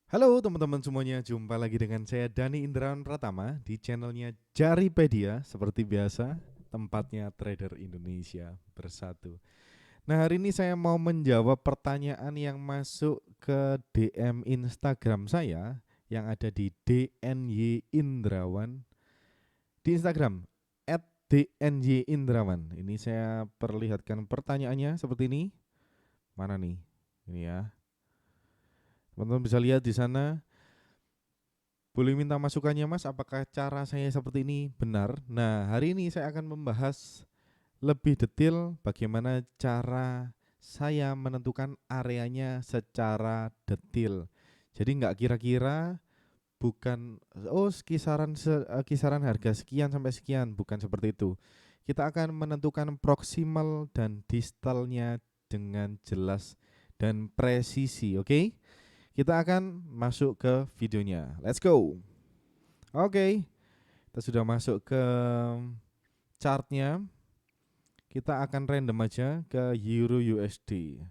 Halo teman-teman semuanya, jumpa lagi dengan saya Dani Indrawan Pratama di channelnya Jaripedia. Seperti biasa, tempatnya trader Indonesia bersatu. Nah, hari ini saya mau menjawab pertanyaan yang masuk ke DM Instagram saya yang ada di DNY Indrawan di Instagram @DNY Indrawan. Ini saya perlihatkan pertanyaannya seperti ini. Mana nih? Ini ya. Teman-teman bisa lihat di sana. Boleh minta masukannya Mas, apakah cara saya seperti ini benar? Nah, hari ini saya akan membahas lebih detail bagaimana cara saya menentukan areanya secara detail. Jadi nggak kira-kira, bukan kisaran harga sekian sampai sekian, bukan seperti itu. Kita akan menentukan proximal dan distalnya dengan jelas dan presisi, oke? Kita akan masuk ke videonya. Let's go. Oke, kita sudah masuk ke chartnya. Kita akan random aja ke Euro USD.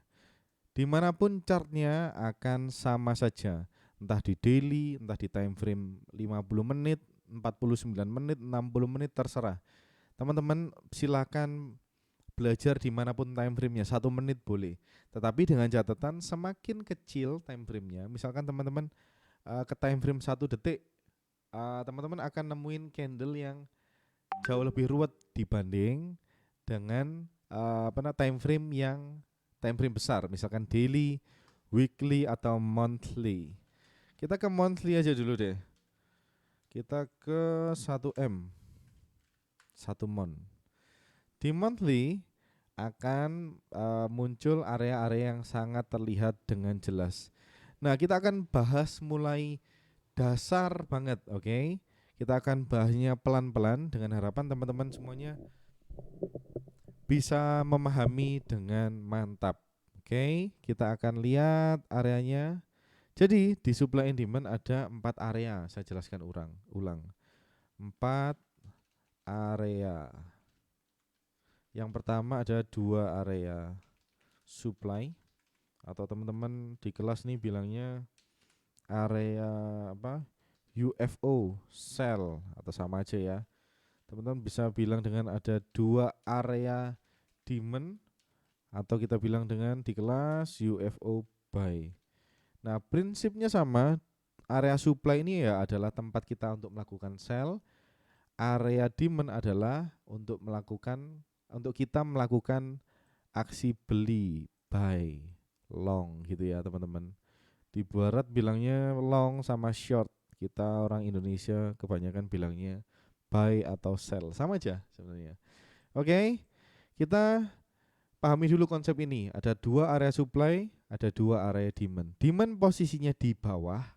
Dimanapun chartnya akan sama saja, entah di daily, entah di time frame 50 menit, 49 menit, 60 menit, terserah. Teman-teman silakan belajar dimanapun time frame-nya, 1 menit boleh. Tetapi dengan catatan semakin kecil time frame-nya, misalkan teman-teman ke time frame 1 detik, teman-teman akan nemuin candle yang jauh lebih ruwet dibanding dengan time frame besar, misalkan daily, weekly atau monthly. Kita ke monthly aja dulu deh. Kita ke 1 M, 1 mon. Di monthly akan muncul area-area yang sangat terlihat dengan jelas. Nah, kita akan bahas mulai dasar banget, oke? Kita akan bahasnya pelan-pelan dengan harapan teman-teman semuanya bisa memahami dengan mantap. Oke, kita akan lihat areanya. Jadi di supply and demand ada 4 area. Saya jelaskan ulang. 4 area. Yang pertama ada 2 area supply, atau teman-teman di kelas nih bilangnya area apa? UFO sell, atau sama aja ya. Teman-teman bisa bilang dengan ada 2 area demand, atau kita bilang dengan di kelas UFO buy. Nah, prinsipnya sama. Area supply ini ya adalah tempat kita untuk melakukan sell. Area demand adalah untuk kita melakukan aksi beli, buy, long gitu ya, teman-teman. Di barat bilangnya long sama short. Kita orang Indonesia kebanyakan bilangnya buy atau sell. Sama aja sebenarnya. Oke, kita pahami dulu konsep ini. Ada 2 area supply, ada 2 area demand. Demand posisinya di bawah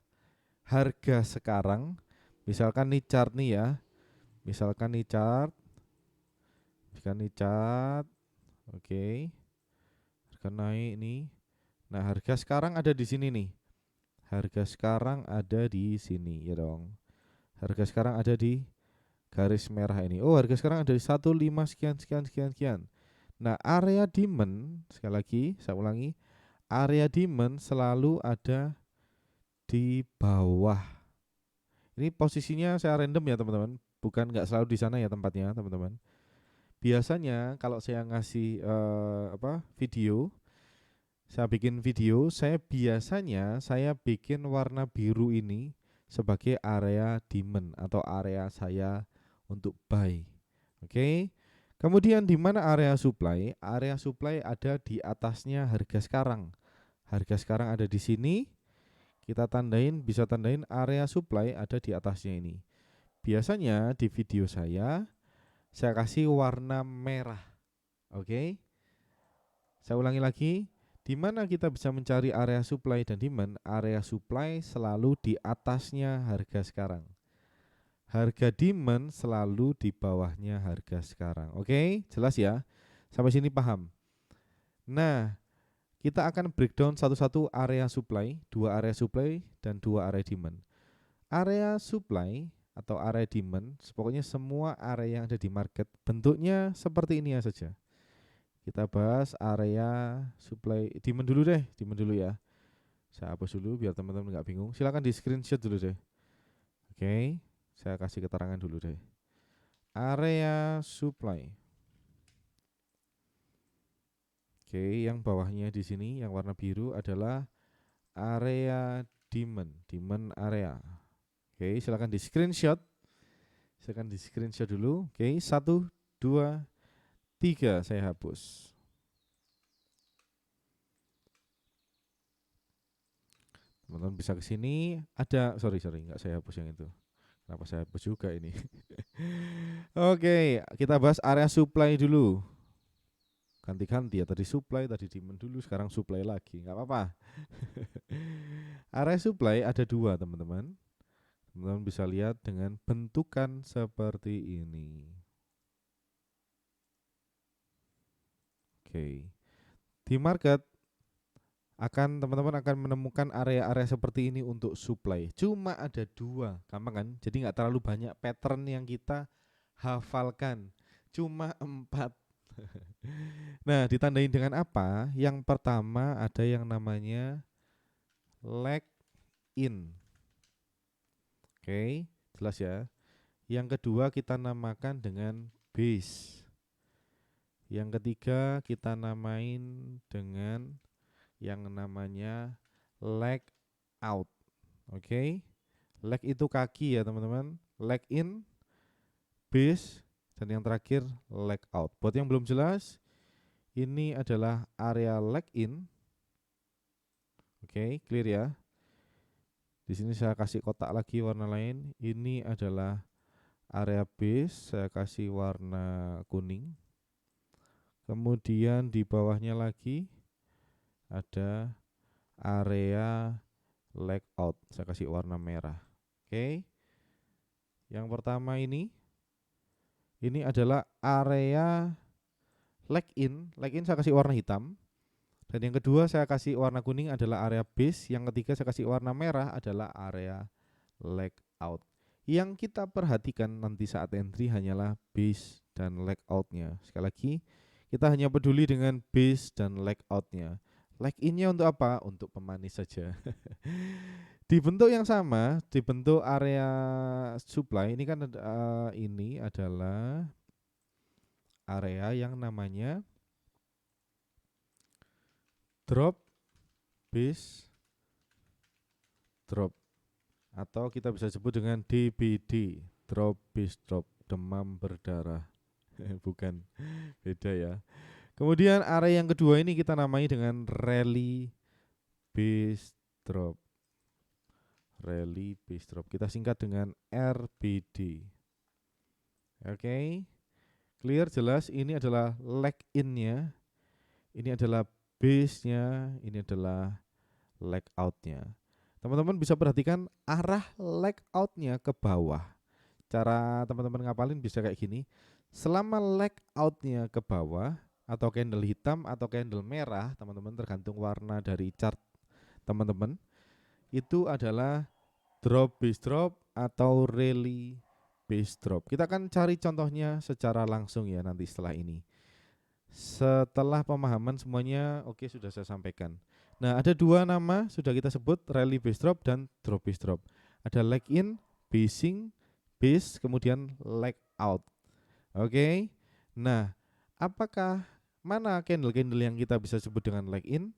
harga sekarang. Misalkan nih chart nih ya. Misalkan nih chart. Oke. Harga naik nih. Nah, harga sekarang ada di sini nih. Harga sekarang ada di sini ya dong. Harga sekarang ada di garis merah ini. Oh, harga sekarang ada di 15 sekian sekian sekian sekian. Nah, area demand, sekali lagi saya ulangi, area demand selalu ada di bawah. Ini posisinya saya random ya teman-teman, bukan nggak selalu di sana ya tempatnya teman-teman. Biasanya kalau saya ngasih video, saya bikin video, saya bikin warna biru ini sebagai area demand atau area saya untuk buy. Oke. Kemudian di mana area supply? Area supply ada di atasnya harga sekarang. Harga sekarang ada di sini. Kita bisa tandain area supply ada di atasnya ini. Biasanya di video saya kasih warna merah. Oke. Saya ulangi lagi, di mana kita bisa mencari area supply dan demand? Area supply selalu di atasnya harga sekarang. Harga demand selalu di bawahnya harga sekarang. Oke, jelas ya? Sampai sini paham? Nah, kita akan breakdown satu-satu area supply, 2 area supply dan 2 area demand. Area supply atau area demand, pokoknya semua area yang ada di market bentuknya seperti ini ya saja. Kita bahas area supply, demand dulu deh, demand dulu ya. Saya hapus dulu biar teman-teman nggak bingung. Silakan di screenshot dulu deh. Oke, saya kasih keterangan dulu deh. Area supply. Oke, yang bawahnya di sini yang warna biru adalah area demand area. Oke, silakan di screenshot. Silakan di screenshot dulu. Oke, 1, 2, 3 saya hapus. Teman-teman bisa ke sini. Ada, sorry, nggak saya hapus yang itu. Kenapa saya hapus juga ini? Oke, kita bahas area supply dulu. Ganti-ganti ya, tadi supply, tadi demand dulu, sekarang supply lagi, nggak apa-apa. Area supply ada dua teman-teman. Teman-teman bisa lihat dengan bentukan seperti ini. Oke, di market teman-teman akan menemukan area-area seperti ini untuk supply. Cuma ada dua, gampang kan? Jadi nggak terlalu banyak pattern yang kita hafalkan. Cuma 4. Nah, ditandai dengan apa? Yang pertama ada yang namanya leg in. Oke, jelas ya. Yang kedua kita namakan dengan base. Yang ketiga kita namain dengan yang namanya leg out. Oke. Leg itu kaki ya, teman-teman. Leg in, base, dan yang terakhir leg out. Buat yang belum jelas, ini adalah area leg in. Oke, clear ya. Di sini saya kasih kotak lagi warna lain. Ini adalah area base, saya kasih warna kuning. Kemudian di bawahnya lagi ada area leg out, saya kasih warna merah. Oke. Yang pertama ini adalah area leg in. Leg in saya kasih warna hitam. Dan yang kedua saya kasih warna kuning adalah area base. Yang ketiga saya kasih warna merah adalah area leg out. Yang kita perhatikan nanti saat entry hanyalah base dan leg outnya. Sekali lagi, kita hanya peduli dengan base dan leg outnya. Leg innya untuk apa? Untuk pemanis saja. Di bentuk yang sama, di bentuk area supply ini kan ini adalah area yang namanya drop base drop, atau kita bisa sebut dengan DBD, drop base drop, demam berdarah. Bukan, beda ya. Kemudian area yang kedua ini kita namai dengan rally base drop. Rally base drop kita singkat dengan RBD. Oke, clear, jelas. Ini adalah leg in-nya, ini adalah base-nya, ini adalah leg out-nya. Teman-teman bisa perhatikan arah leg out-nya ke bawah. Cara teman-teman ngapalin bisa kayak gini. Selama leg out-nya ke bawah, atau candle hitam atau candle merah, teman-teman tergantung warna dari chart teman-teman, itu adalah drop base drop atau rally base drop. Kita akan cari contohnya secara langsung ya nanti setelah ini. Setelah pemahaman semuanya oke, sudah saya sampaikan. Nah, ada dua nama sudah kita sebut, rally base drop dan drop base drop. Ada leg in, basing, base, kemudian leg out. Oke. Nah, apakah mana candle-candle yang kita bisa sebut dengan leg in,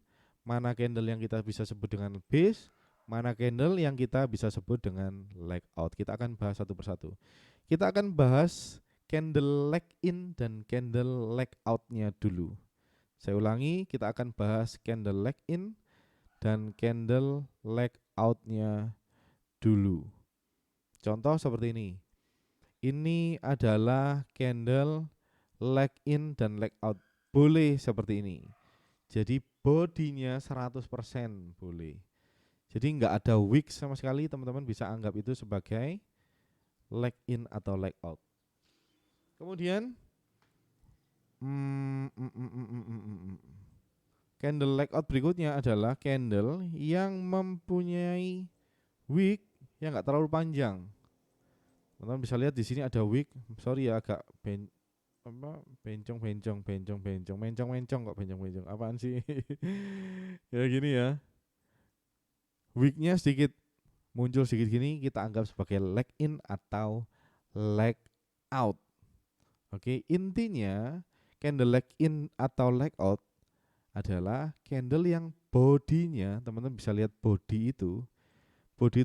mana candle yang kita bisa sebut dengan base, mana candle yang kita bisa sebut dengan leg out. Kita akan bahas satu persatu. Kita akan bahas candle leg in dan candle leg out-nya dulu. Saya ulangi, kita akan bahas candle leg in dan candle leg out-nya dulu. Contoh seperti ini. Ini adalah candle leg in dan leg out. Boleh seperti ini. Jadi bodinya 100% boleh. Jadi nggak ada wick sama sekali, teman-teman bisa anggap itu sebagai leg in atau leg out. Kemudian candle leg out berikutnya adalah candle yang mempunyai wick yang nggak terlalu panjang. Teman-teman bisa lihat di sini ada wick. Sorry ya, agak bencong kok, bencong. Apaan sih? Ya gini ya. Wicknya sedikit muncul sedikit gini, kita anggap sebagai leg in atau leg out. Oke, intinya candle leg in atau leg out adalah candle yang bodinya, teman-teman bisa lihat body itu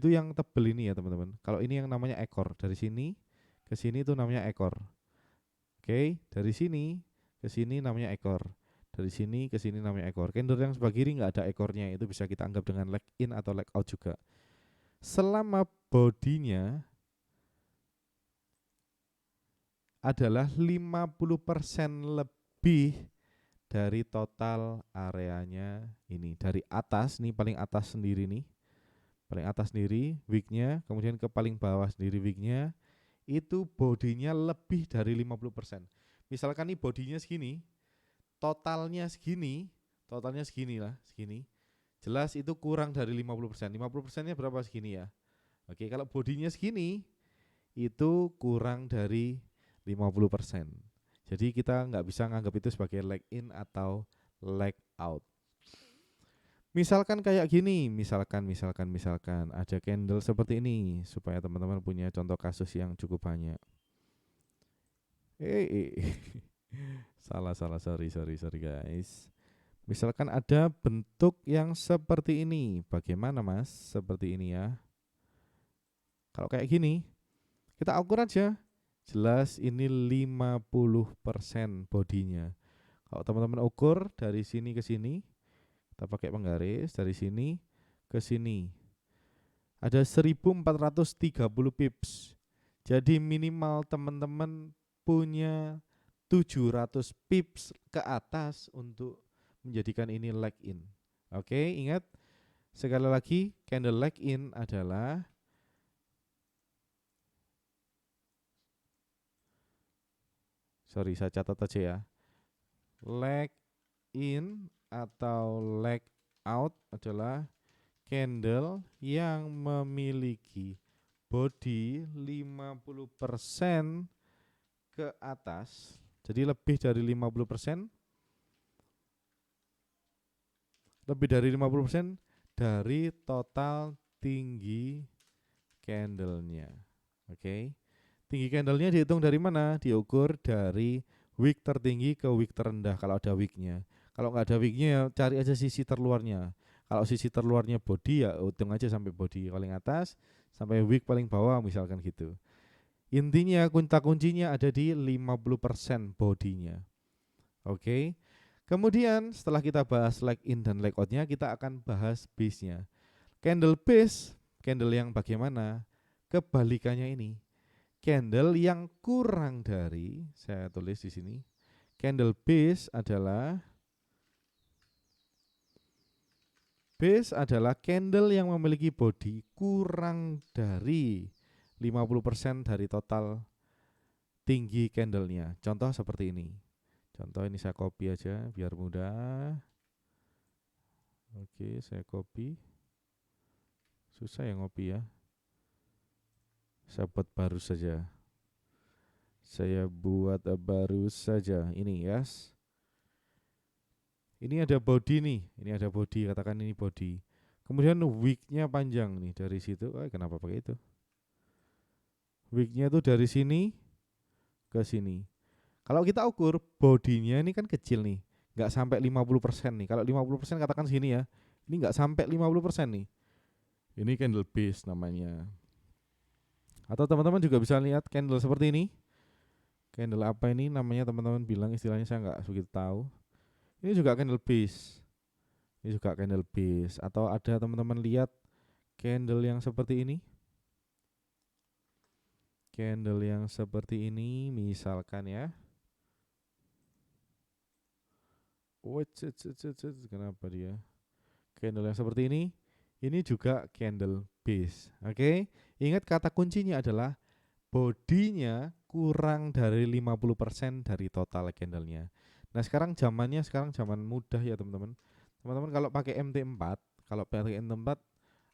yang tebel ini ya teman-teman. Kalau ini yang namanya ekor, dari sini ke sini itu namanya ekor. Oke, dari sini ke sini namanya ekor. Dari sini ke sini namanya ekor. Candle yang sebelah kiri nggak ada ekornya, itu bisa kita anggap dengan leg in atau leg out juga. Selama bodinya adalah 50% lebih dari total areanya ini. Dari atas nih, paling atas sendiri nih. Paling atas sendiri wicknya, kemudian ke paling bawah sendiri wicknya, itu bodinya lebih dari 50%. Misalkan nih bodinya segini, totalnya segini lah, segini. Jelas itu kurang dari 50%. 50%-nya berapa segini ya? Oke, kalau bodinya segini, itu kurang dari 50%. Jadi kita nggak bisa nganggap itu sebagai leg in atau leg out. Misalkan kayak gini, misalkan ada candle seperti ini supaya teman-teman punya contoh kasus yang cukup banyak. Salah, sorry guys. Misalkan ada bentuk yang seperti ini, bagaimana mas? Seperti ini ya. Kalau kayak gini, kita ukur aja. Jelas ini 50% bodinya. Kalau teman-teman ukur dari sini ke sini, kita pakai penggaris dari sini ke sini. Ada 1430 pips. Jadi minimal teman-teman punya 700 pips ke atas untuk menjadikan ini leg in. Oke, ingat sekali lagi candle leg in adalah saya catat aja ya. Leg in atau leg out adalah candle yang memiliki body 50% ke atas. Jadi lebih dari 50%. Lebih dari 50% dari total tinggi candlenya. Oke. Tinggi candlenya dihitung dari mana? Diukur dari wick tertinggi ke wick terendah kalau ada wicknya. Kalau nggak ada wicknya ya cari aja sisi terluarnya. Kalau sisi terluarnya body ya hitung aja sampai body paling atas sampai wick paling bawah misalkan gitu. Intinya kuncinya ada di 50% bodinya. Oke. Kemudian setelah kita bahas leg in dan leg outnya, kita akan bahas base-nya. Candle base, candle yang bagaimana? Kebalikannya ini. Candle yang kurang dari, saya tulis di sini. Candle base adalah candle yang memiliki body kurang dari 50% dari total tinggi candlenya. Contoh seperti ini. Contoh ini saya copy aja biar mudah. Oke, saya copy. Susah ya ngopi ya. Saya buat baru saja. Ini yes. Ini ada body nih. Ini ada body, katakan ini body. Kemudian wicknya panjang nih dari situ. Kenapa pakai itu? Wicknya itu dari sini ke sini. Kalau kita ukur bodinya ini kan kecil nih, nggak sampai 50% nih. Kalau 50% katakan sini ya, ini nggak sampai 50% nih. Ini candle base namanya. Atau teman-teman juga bisa lihat candle seperti ini. Candle apa ini namanya teman-teman bilang, istilahnya saya nggak begitu tahu. Ini juga candle base. Ini juga candle base. Atau ada teman-teman lihat candle yang seperti ini. Candle yang seperti ini misalkan ya. Kenapa dia? Candle yang seperti ini juga candle base. Oke. Ingat kata kuncinya adalah bodinya kurang dari 50% dari total candlenya. Nah sekarang zaman mudah ya teman-teman. Teman-teman kalau pakai MT4,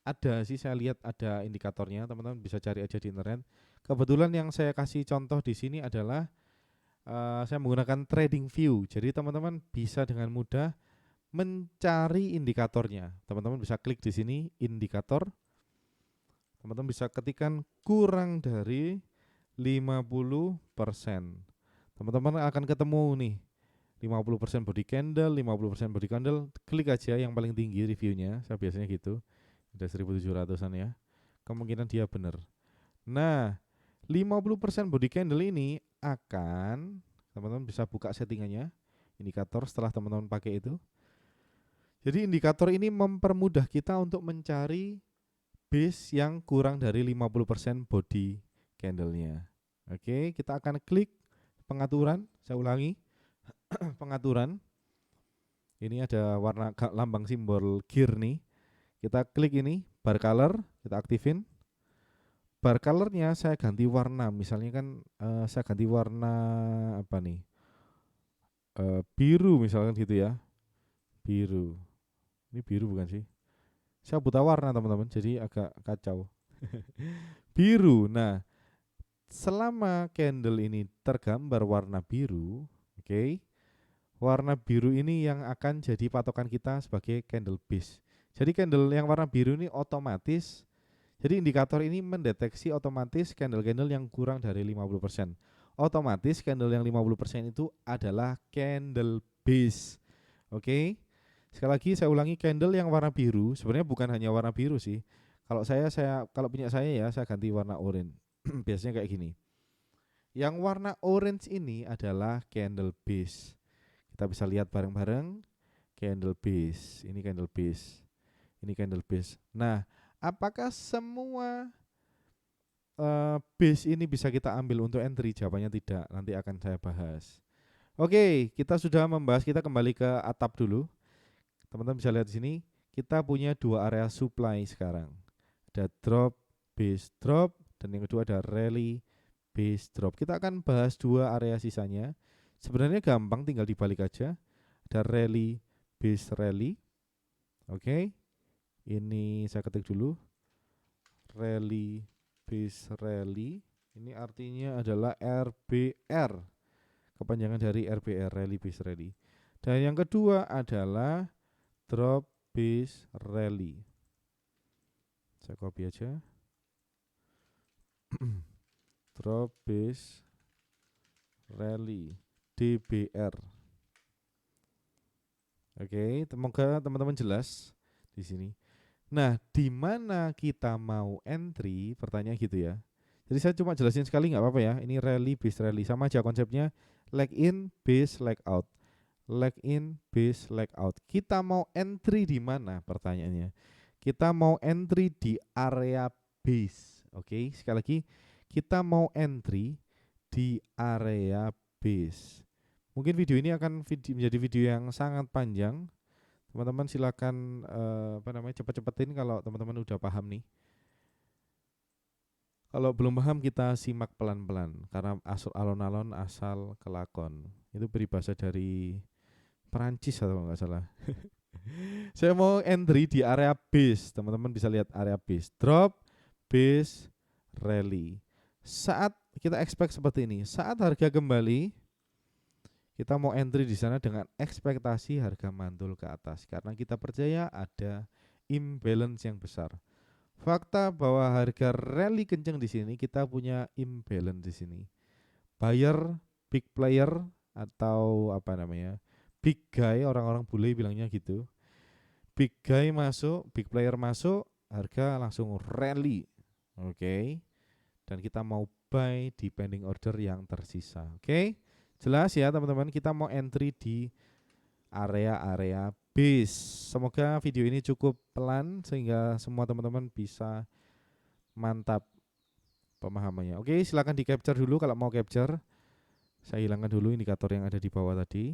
ada sih, saya lihat ada indikatornya, teman-teman bisa cari aja di internet. Kebetulan yang saya kasih contoh di sini adalah saya menggunakan trading view. Jadi teman-teman bisa dengan mudah mencari indikatornya. Teman-teman bisa klik di sini indikator. Teman-teman bisa ketikkan kurang dari 50%. Teman-teman akan ketemu nih 50% body candle, 50% body candle. Klik aja yang paling tinggi reviewnya. Saya biasanya gitu. Udah 1700-an ya. Kemungkinan dia benar. Nah, 50% body candle ini akan teman-teman bisa buka settingannya. Indikator setelah teman-teman pakai itu. Jadi indikator ini mempermudah kita untuk mencari base yang kurang dari 50% body candlenya. Oke, kita akan klik pengaturan. Saya ulangi, pengaturan. Ini ada warna lambang simbol gear nih. Kita klik ini, bar color, kita aktifin. Bar colornya saya ganti warna. Misalnya kan saya ganti warna apa nih? Biru misalkan gitu ya. Biru. Ini biru bukan sih? Saya buta warna teman-teman, jadi agak kacau. Biru. Nah, selama candle ini tergambar warna biru, oke, warna biru ini yang akan jadi patokan kita sebagai candle base. Jadi candle yang warna biru ini otomatis, jadi indikator ini mendeteksi otomatis candle-candle yang kurang dari 50%. Otomatis candle yang 50% itu adalah candle base. Oke. Sekali lagi saya ulangi, candle yang warna biru sebenarnya bukan hanya warna biru sih. Kalau saya kalau punya saya ya saya ganti warna oranye. Biasanya kayak gini. Yang warna orange ini adalah candle base. Kita bisa lihat bareng-bareng candle base. Ini candle base. Ini candle base. Nah, apakah semua base ini bisa kita ambil untuk entry? Jawabannya tidak. Nanti akan saya bahas. Oke, kita sudah membahas. Kita kembali ke atap dulu. Teman-teman bisa lihat di sini, kita punya dua area supply sekarang. Ada drop, base drop, dan yang kedua ada rally, base drop. Kita akan bahas dua area sisanya. Sebenarnya gampang, tinggal dibalik aja. Ada rally, base rally. Oke. Ini saya ketik dulu. Rally, base rally. Ini artinya adalah RBR. Kepanjangan dari RBR, rally, base rally. Dan yang kedua adalah drop, base rally. Saya copy aja. Drop, base rally, DBR. Oke, semoga teman-teman jelas di sini. Nah, di mana kita mau entry? Pertanyaan gitu ya. Jadi saya cuma jelasin sekali nggak apa-apa ya. Ini rally, base rally, sama aja konsepnya. Leg in, base, leg out. Leg in, base, leg out. Kita mau entry di mana? Pertanyaannya. Kita mau entry di area base. Oke, sekali lagi kita mau entry di area base. Mungkin video ini akan menjadi video yang sangat panjang. Teman-teman silakan cepat-cepatin kalau teman-teman udah paham nih. Kalau belum paham kita simak pelan-pelan karena alon-alon asal kelakon. Itu peribahasa dari Perancis atau nggak salah. Saya mau entry di area base. Teman-teman bisa lihat area base. Drop, base, rally. Saat kita expect seperti ini, saat harga kembali, kita mau entry di sana dengan ekspektasi harga mantul ke atas karena kita percaya ada imbalance yang besar. Fakta bahwa harga rally kencang di sini, kita punya imbalance di sini. Buyer, big player atau big guy, orang-orang bule bilangnya gitu. Big guy masuk, big player masuk, harga langsung rally. Oke. Dan kita mau buy di pending order yang tersisa. Oke. Jelas ya teman-teman, kita mau entry di area-area base. Semoga video ini cukup pelan sehingga semua teman-teman bisa mantap pemahamannya. Oke, silakan di capture dulu kalau mau capture. Saya hilangkan dulu indikator yang ada di bawah tadi.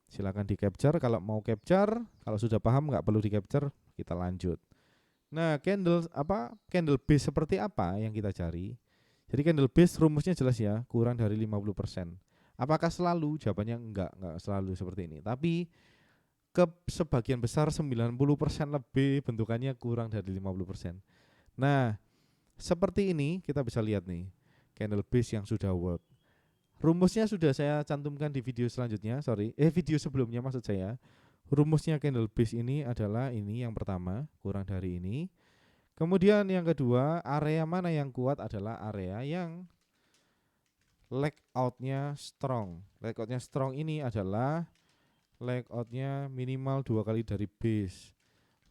Silakan di capture kalau mau capture. Kalau sudah paham nggak perlu di capture, kita lanjut. Nah, candle base seperti apa yang kita cari? Jadi candle base rumusnya jelas ya, kurang dari 50%. Apakah selalu? Jawabannya enggak selalu seperti ini. Tapi ke sebagian besar 90% lebih bentukannya kurang dari 50%. Nah, seperti ini kita bisa lihat nih, candle base yang sudah work. Rumusnya sudah saya cantumkan di video selanjutnya, video sebelumnya maksud saya. rumusnya candle base ini adalah ini yang pertama, kurang dari ini. Kemudian yang kedua, area mana yang kuat adalah area yang leg outnya strong. Leg outnya strong ini adalah leg outnya minimal 2 kali dari base.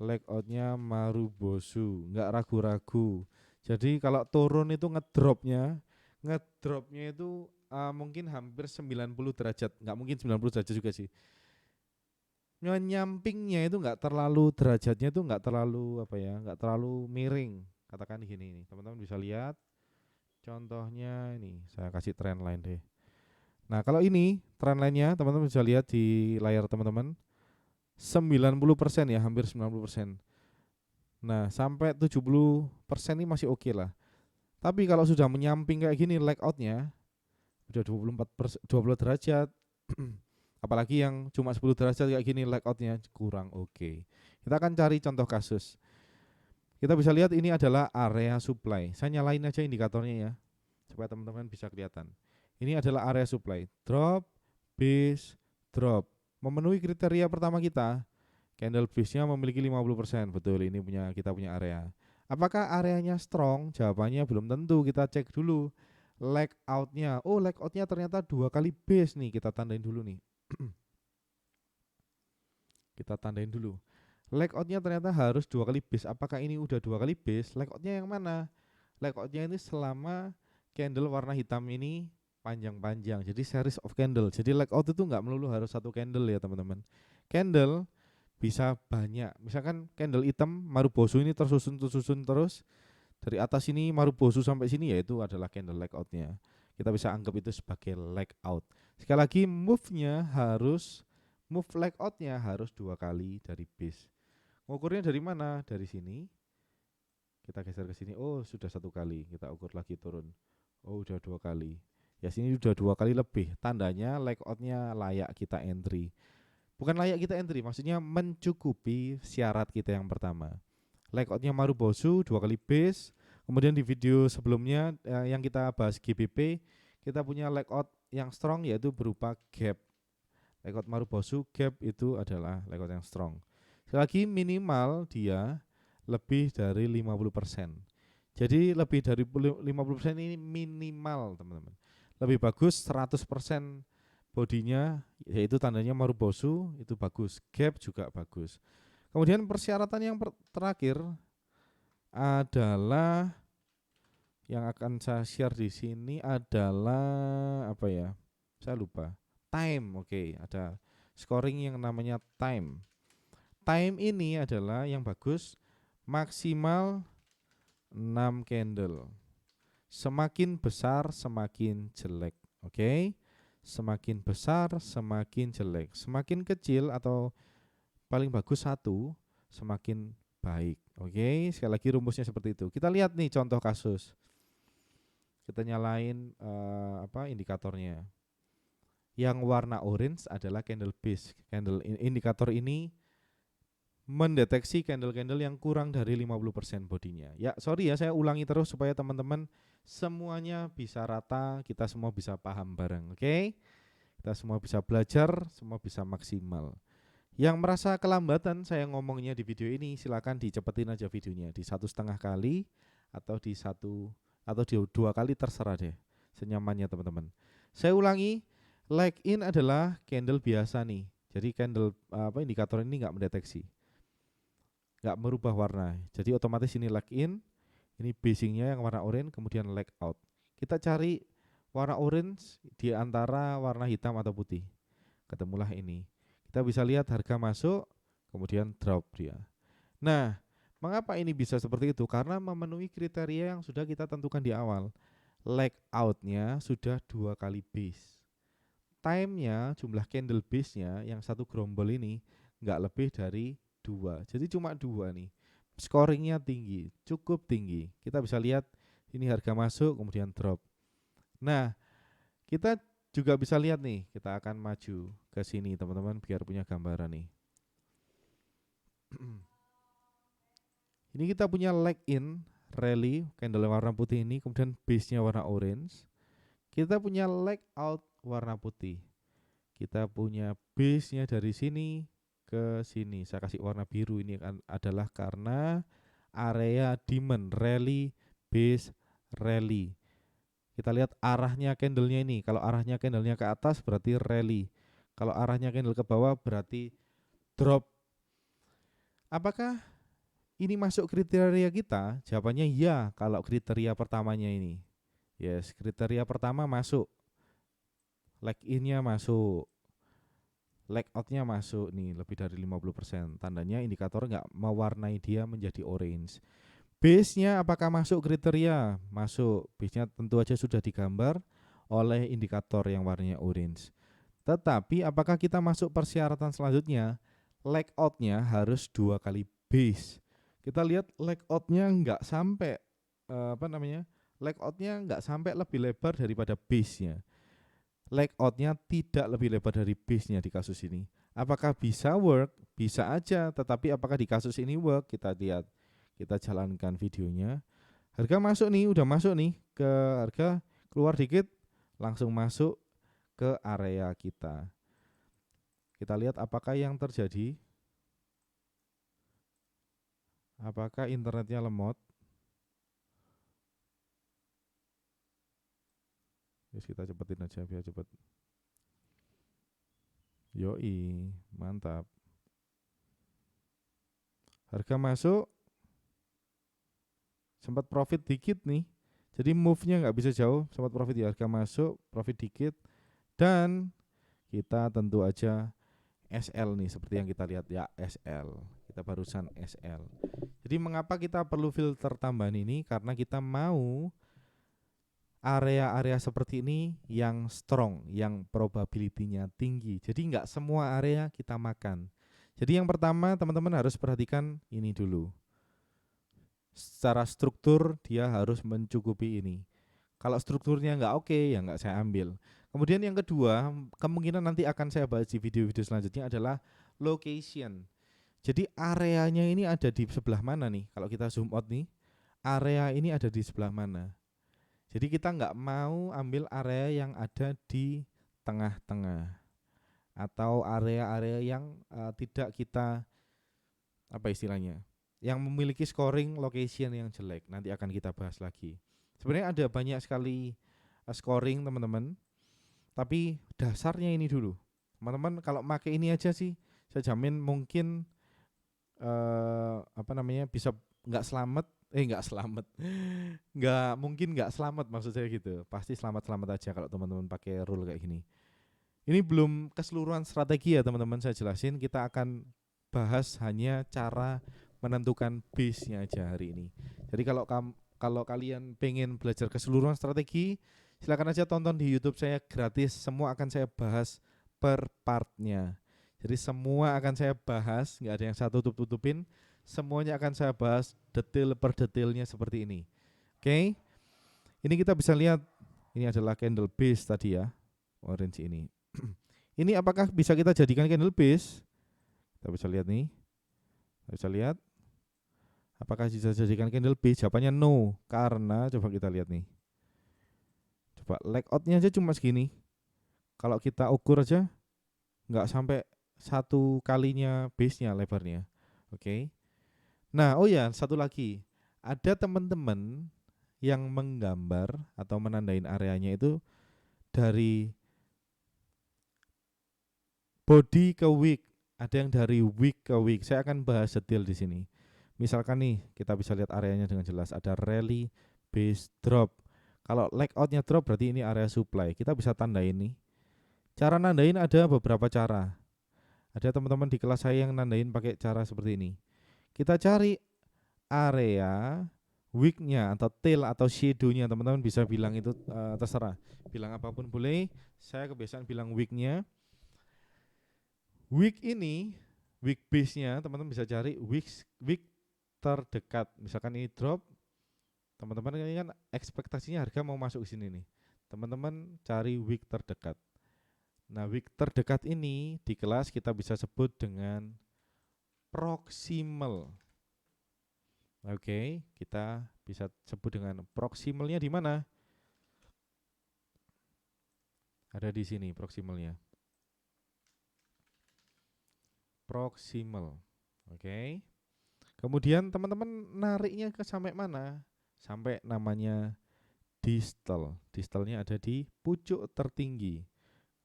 Leg outnya Marubozu, nggak ragu-ragu. Jadi kalau turun itu ngedropnya itu mungkin hampir 90 derajat. Nggak mungkin 90 derajat juga sih. Nyampingnya itu nggak terlalu, derajatnya itu nggak terlalu apa ya, nggak terlalu miring. Katakan di sini nih, teman-teman bisa lihat. Contohnya ini, saya kasih trendline deh. Nah, kalau ini trendline-nya teman-teman bisa lihat di layar teman-teman. 90% ya, hampir 90%. Nah, sampai 70% ini masih oke lah. Tapi kalau sudah menyamping kayak gini leg out-nya udah 20 derajat. Apalagi yang cuma 10 derajat kayak gini leg out-nya kurang oke. Kita akan cari contoh kasus. Kita bisa lihat ini adalah area supply. Saya nyalain aja indikatornya ya, supaya teman-teman bisa kelihatan. Ini adalah area supply. Drop, base, drop. Memenuhi kriteria pertama kita. Candle base-nya memiliki 50%. Betul, ini kita punya area. Apakah areanya strong? Jawabannya belum tentu. Kita cek dulu leg out-nya. Oh, leg out-nya ternyata 2 kali base nih. Kita tandain dulu nih. Kita tandain dulu. Leg out-nya ternyata harus 2 kali base. Apakah ini udah 2 kali base? Leg out-nya yang mana? Leg out-nya ini selama candle warna hitam ini panjang-panjang. Jadi series of candle. Jadi leg out itu nggak melulu harus satu candle ya teman-teman. Candle bisa banyak. Misalkan candle hitam Marubozu ini tersusun terus. Dari atas ini Marubozu sampai sini, yaitu adalah candle leg out-nya. Kita bisa anggap itu sebagai leg out. Sekali lagi move leg out-nya harus 2 kali dari base. Ngukurnya dari mana? Dari sini. Kita geser ke sini. Oh, sudah 1 kali. Kita ukur lagi turun. Oh, udah 2 kali. Ya, sini udah 2 kali lebih. Tandanya leg out-nya layak kita entry. Bukan layak kita entry, maksudnya mencukupi syarat kita yang pertama. Leg out-nya Marubozu 2 kali base. Kemudian di video sebelumnya yang kita bahas GBP, kita punya leg out yang strong yaitu berupa gap. Leg out Marubozu gap itu adalah leg out yang strong. Sekali lagi minimal dia lebih dari 50%. Jadi lebih dari 50% ini minimal teman-teman. Lebih bagus 100% bodinya, yaitu tandanya Marubozu, itu bagus. Gap juga bagus. Kemudian persyaratan yang terakhir adalah yang akan saya share di sini adalah apa ya? Saya lupa. Time, oke, ada scoring yang namanya time. Time ini adalah yang bagus maksimal 6 candle. Semakin besar semakin jelek, oke? Semakin besar semakin jelek. Semakin kecil atau paling bagus 1 semakin baik. Oke, sekali lagi rumusnya seperti itu. Kita lihat nih contoh kasus. Kita nyalain indikatornya. Yang warna orange adalah candle base. Indikator ini mendeteksi candle-candle yang kurang dari 50% bodinya. Ya, sorry ya, saya ulangi terus supaya teman-teman semuanya bisa rata, kita semua bisa paham bareng, oke? Kita semua bisa belajar, semua bisa maksimal. Yang merasa kelambatan saya ngomongnya di video ini, silakan dicepetin aja videonya di 1,5 kali atau di 2 kali, terserah deh, senyamannya teman-teman. Saya ulangi, leg in adalah candle biasa nih. Jadi candle indikator ini nggak mendeteksi, nggak merubah warna. Jadi otomatis ini leg in, ini basingnya yang warna orange, kemudian leg out. Kita cari warna orange di antara warna hitam atau putih. Ketemulah ini. Kita bisa lihat harga masuk, kemudian drop dia. Nah, mengapa ini bisa seperti itu? Karena memenuhi kriteria yang sudah kita tentukan di awal. Leg out-nya sudah 2 kali base. Time-nya, jumlah candle base-nya yang 1 gerombol ini nggak lebih dari 2. Jadi cuma 2 nih. Scoringnya tinggi, cukup tinggi. Kita bisa lihat ini harga masuk, kemudian drop. Nah, kita juga bisa lihat nih, kita akan maju ke sini teman-teman biar punya gambaran nih. Ini kita punya leg in, rally, candle warna putih ini, kemudian base-nya warna orange. Kita punya leg out warna putih. Kita punya base-nya dari sini ke sini. Saya kasih warna biru, ini adalah karena area demand, rally, base, rally. Kita lihat arahnya candlenya ini. Kalau arahnya candlenya ke atas berarti rally. Kalau arahnya candle ke bawah berarti drop. Apakah ini masuk kriteria kita? Jawabannya ya kalau kriteria pertamanya ini. Yes, kriteria pertama masuk. Leg in-nya masuk. Leg out-nya masuk nih lebih dari 50%. Tandanya indikator nggak mewarnai dia menjadi orange. Base-nya apakah masuk kriteria? Masuk. Base-nya tentu aja sudah digambar oleh indikator yang warnanya orange. Tetapi apakah kita masuk persyaratan selanjutnya? Leg out-nya harus 2 kali base. Kita lihat leg out-nya nggak sampai leg out-nya nggak sampai lebih lebar daripada base-nya. Leg out-nya tidak lebih lebar dari base-nya di kasus ini. Apakah bisa work? Bisa aja, tetapi apakah di kasus ini work? Kita lihat. Kita jalankan videonya. Harga masuk nih, udah masuk nih ke harga, keluar dikit langsung masuk ke area kita. Kita lihat apakah yang terjadi. Apakah internetnya lemot? Terus kita cepetin aja biar cepet. Yoi, mantap. Harga masuk, sempat profit dikit nih. Jadi move-nya nggak bisa jauh, sempat profit di harga masuk, profit dikit. Dan kita tentu aja SL nih, seperti yang kita lihat ya, SL. Kita barusan SL. Jadi mengapa kita perlu filter tambahan ini? Karena kita mau area-area seperti ini yang strong, yang probability-nya tinggi. Jadi nggak semua area kita makan. Jadi yang pertama teman-teman harus perhatikan ini dulu. Secara struktur dia harus mencukupi ini. Kalau strukturnya nggak oke, ya nggak saya ambil. Kemudian yang kedua, kemungkinan nanti akan saya bahas di video-video selanjutnya adalah location. Jadi areanya ini ada di sebelah mana nih? Kalau kita zoom out nih, area ini ada di sebelah mana? Jadi kita nggak mau ambil area yang ada di tengah-tengah atau area-area yang tidak kita apa istilahnya, yang memiliki scoring location yang jelek. Nanti akan kita bahas lagi. Sebenarnya ada banyak sekali scoring teman-teman, tapi dasarnya ini dulu. Teman-teman kalau pakai ini aja sih, saya jamin mungkin bisa nggak selamat, nggak mungkin nggak selamat, maksud saya gitu. Pasti selamat aja kalau teman-teman pakai rule kayak gini. Ini belum keseluruhan strategi ya teman-teman, saya jelasin. Kita akan bahas hanya cara menentukan base-nya aja hari ini. Jadi kalau kalian pengen belajar keseluruhan strategi, silakan aja tonton di YouTube saya gratis. Semua akan saya bahas per partnya. Jadi semua akan saya bahas, nggak ada yang satu tutup-tutupin. Semuanya akan saya bahas detail per detailnya seperti ini. Oke. Ini kita bisa lihat, ini adalah candle base tadi ya, orange ini. Ini apakah bisa kita jadikan candle base? Kita bisa lihat nih. Kita bisa lihat. Apakah bisa jadikan candle base? Jawabannya no. Karena coba kita lihat nih. Coba leg out-nya aja cuma segini. Kalau kita ukur aja nggak sampai 1 kalinya base-nya lebarnya. Oke. Nah, oh ya, satu lagi. Ada teman-teman yang menggambar atau menandain areanya itu dari body ke wick. Ada yang dari wick ke wick. Saya akan bahas detail di sini. Misalkan nih, kita bisa lihat areanya dengan jelas. Ada rally, base, drop. Kalau leg out-nya drop berarti ini area supply. Kita bisa tandain nih. Cara nandain ada beberapa cara. Ada teman-teman di kelas saya yang nandain pakai cara seperti ini. Kita cari area wick-nya atau tail atau shadow-nya. Teman-teman bisa bilang itu terserah. Bilang apapun boleh. Saya kebiasaan bilang wick-nya. Wick ini, wick base-nya teman-teman bisa cari wick terdekat. Misalkan ini drop, teman-teman ini kan ekspektasinya harga mau masuk ke sini nih. Teman-teman cari wick terdekat. Nah, wick terdekat ini di kelas kita bisa sebut dengan proximal. Oke, kita bisa sebut dengan proximalnya di mana? Ada di sini proximalnya. proximal. Oke. Kemudian teman-teman nariknya ke sampai mana? Sampai namanya distal. Distalnya ada di pucuk tertinggi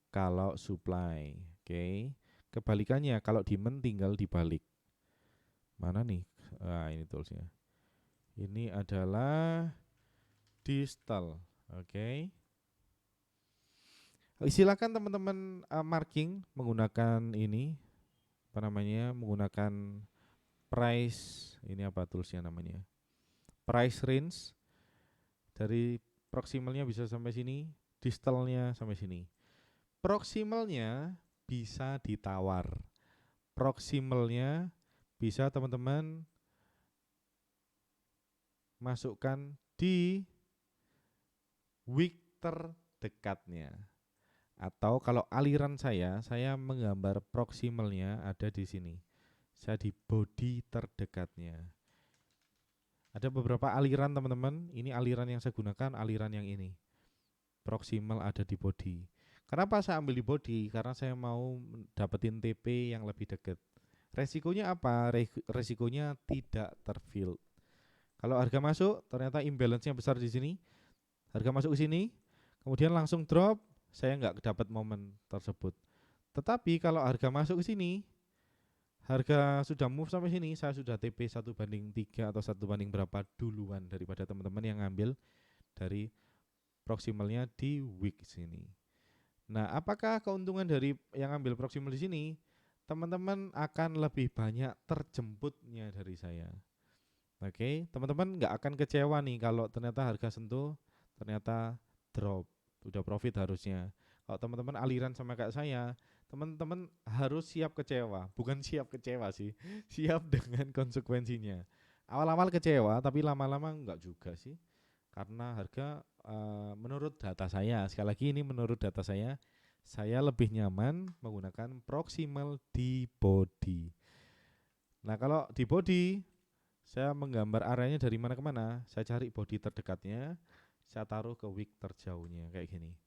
kalau supply. Oke. Kebalikannya kalau demand tinggal dibalik. Mana nih? Ini toolsnya. Ini adalah distal. Oke. Silakan teman-teman marking menggunakan ini apa namanya? Menggunakan price, ini apa toolsnya namanya? Price range dari proximalnya bisa sampai sini, distalnya sampai sini. Proximalnya bisa ditawar. Proximalnya bisa teman-teman masukkan di wick terdekatnya. Atau kalau aliran saya menggambar proximalnya ada di sini. Saya di body terdekatnya. Ada beberapa aliran teman-teman. Ini aliran yang saya gunakan, aliran yang ini. Proximal ada di body. Kenapa saya ambil di body? Karena saya mau dapetin TP yang lebih dekat. Resikonya apa? Resikonya tidak terfill. Kalau harga masuk, ternyata imbalance-nya besar di sini. Harga masuk ke sini, kemudian langsung drop, saya nggak dapat momen tersebut. Tetapi kalau harga masuk ke sini, harga sudah move sampai sini, saya sudah TP 1/3 atau 1 banding berapa duluan daripada teman-teman yang ngambil dari proximalnya di wick sini. Nah, apakah keuntungan dari yang ambil proximal di sini? Teman-teman akan lebih banyak terjemputnya dari saya. Oke, teman-teman nggak akan kecewa nih kalau ternyata harga sentuh, ternyata drop, udah profit harusnya. Kalau teman-teman aliran sama kayak saya, teman-teman harus siap kecewa, bukan siap kecewa sih, siap dengan konsekuensinya. Awal-awal kecewa, tapi lama-lama enggak juga sih, karena harga menurut data saya, sekali lagi ini menurut data saya lebih nyaman menggunakan proximal di body. Nah kalau di body, saya menggambar areanya dari mana ke mana, saya cari body terdekatnya, saya taruh ke wick terjauhnya kayak gini.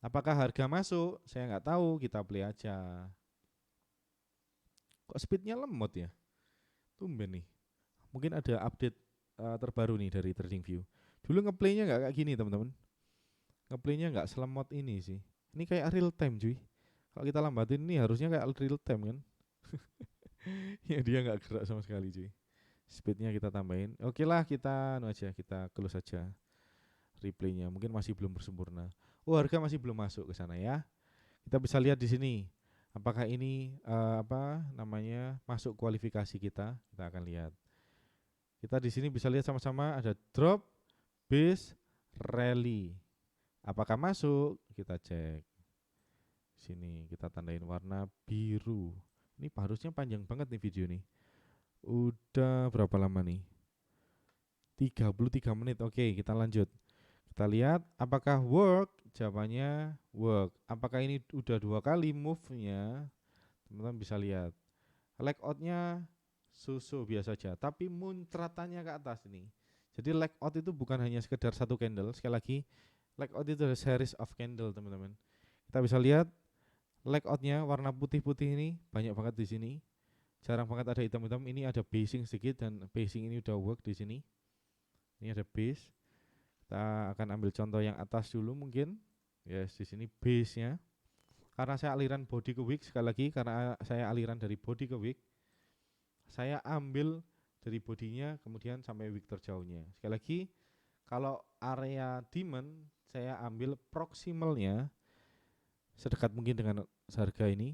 Apakah harga masuk? Saya nggak tahu, kita play aja. Kok speednya lemot ya? Tumben nih. Mungkin ada update terbaru nih dari TradingView. Dulu ngeplaynya nggak kayak gini teman-teman. Ngeplaynya nggak selemot ini sih. Ini kayak real time cuy. Kalau kita lambatin ini harusnya kayak real time kan. Ya dia nggak gerak sama sekali cuy. Speednya kita tambahin. Oke lah kita aja, kita close saja replaynya. Mungkin masih belum bersempurna. Oh harga masih belum masuk ke sana ya. Kita bisa lihat di sini. Apakah ini apa namanya masuk kualifikasi kita? Kita akan lihat. Kita di sini bisa lihat sama-sama ada drop, base, rally. Apakah masuk? Kita cek. Sini kita tandain warna biru. Ini harusnya panjang banget nih video nih. Udah berapa lama nih? 33 menit. Oke, kita lanjut. Kita lihat apakah work? Jawabannya work. Apakah ini udah 2 kali move-nya? Teman-teman bisa lihat. Leg out-nya susu biasa saja, tapi muncratannya ke atas ini. Jadi leg out itu bukan hanya sekedar satu candle. Sekali lagi, leg out itu ada series of candle, teman-teman. Kita bisa lihat leg out-nya warna putih-putih ini banyak banget di sini. Jarang banget ada hitam-hitam. Ini ada basing sedikit dan basing ini udah work di sini. Ini ada base. Kita akan ambil contoh yang atas dulu mungkin. Yes, di sini base-nya. Karena saya aliran body ke wick, sekali lagi karena saya aliran dari body ke wick, saya ambil dari bodinya kemudian sampai wick terjauhnya. Sekali lagi, kalau area demand saya ambil proximalnya sedekat mungkin dengan harga ini.